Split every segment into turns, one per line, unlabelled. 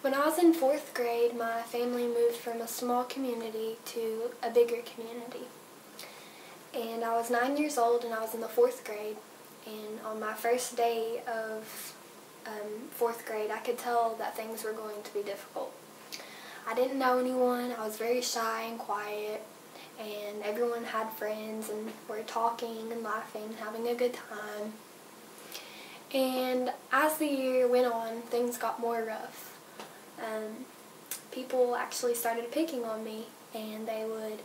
When I was in 4th grade, my family moved from a small community to a bigger community. And I was 9 years old and I was in the 4th grade. And on my first day of 4th grade, I could tell that things were going to be difficult. I didn't know anyone, I was very shy and quiet, and everyone had friends and were talking and laughing, having a good time. And as the year went on, things got more rough. People actually started picking on me, and they would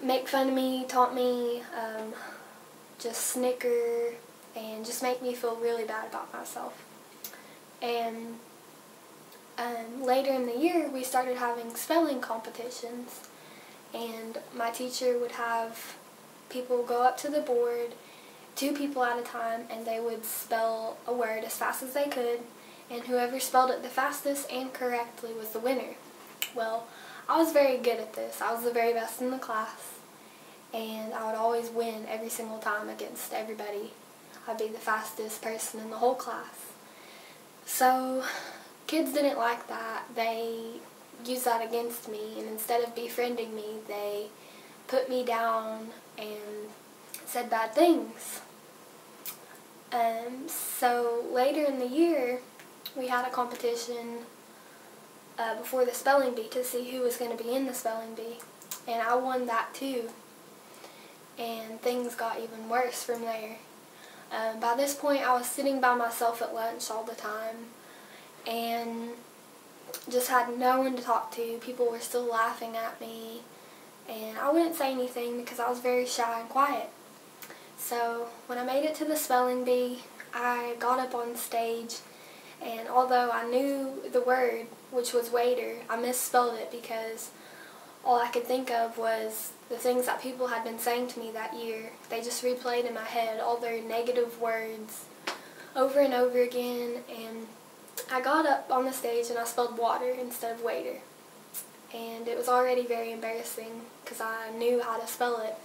make fun of me, taunt me, just snicker, and just make me feel really bad about myself. And later in the year, we started having spelling competitions, and my teacher would have people go up to the board, 2 people at a time, and they would spell a word as fast as they could, and whoever spelled it the fastest and correctly was the winner. Well, I was very good at this. I was the very best in the class, and I would always win every single time against everybody. I'd be the fastest person in the whole class. So kids didn't like that. They used that against me, and instead of befriending me, they put me down and said bad things. So later in the year, we had a competition before the spelling bee to see who was going to be in the spelling bee, and I won that too. And things got even worse from there. By this point, I was sitting by myself at lunch all the time, and just had no one to talk to. People were still laughing at me, and I wouldn't say anything because I was very shy and quiet. So when I made it to the spelling bee, I got up on stage, and although I knew the word, which was waiter, I misspelled it because all I could think of was the things that people had been saying to me that year. They just replayed in my head all their negative words over and over again, and I got up on the stage and I spelled water instead of waiter. And it was already very embarrassing because I knew how to spell it.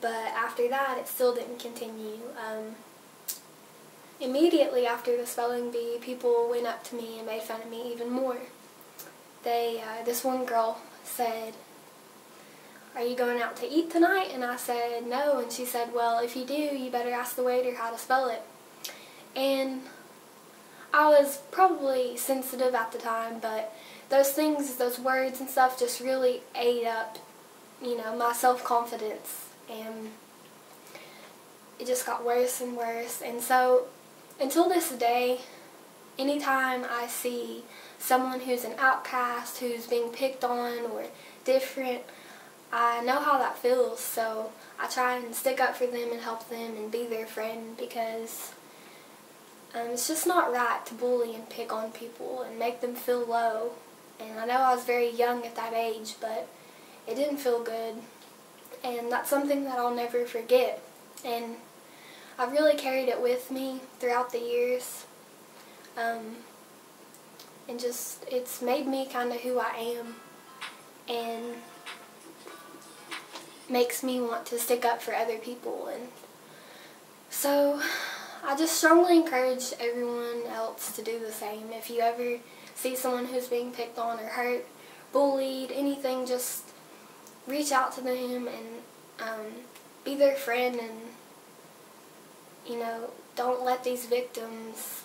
But after that, it still didn't continue. Immediately after the spelling bee, people went up to me and made fun of me even more. This one girl said, "Are you going out to eat tonight?" And I said, "No." And she said, "Well, if you do, you better ask the waiter how to spell it." And I was probably sensitive at the time, but those things, those words and stuff just really ate up, my self-confidence. And it just got worse and worse. And so, until this day, anytime I see someone who's an outcast, who's being picked on or different, I know how that feels. So I try and stick up for them and help them and be their friend, because it's just not right to bully and pick on people and make them feel low. And I know I was very young at that age, but it didn't feel good. And that's something that I'll never forget. And I've really carried it with me throughout the years. And just, it's made me kind of who I am, and makes me want to stick up for other people. And so I just strongly encourage everyone else to do the same. If you ever see someone who's being picked on or hurt, bullied, anything, just reach out to them and be their friend, and don't let these victims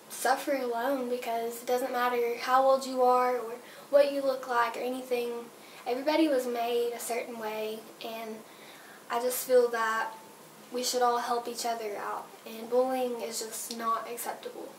suffer alone, because it doesn't matter how old you are or what you look like or anything. Everybody was made a certain way, and I just feel that we should all help each other out, and bullying is just not acceptable.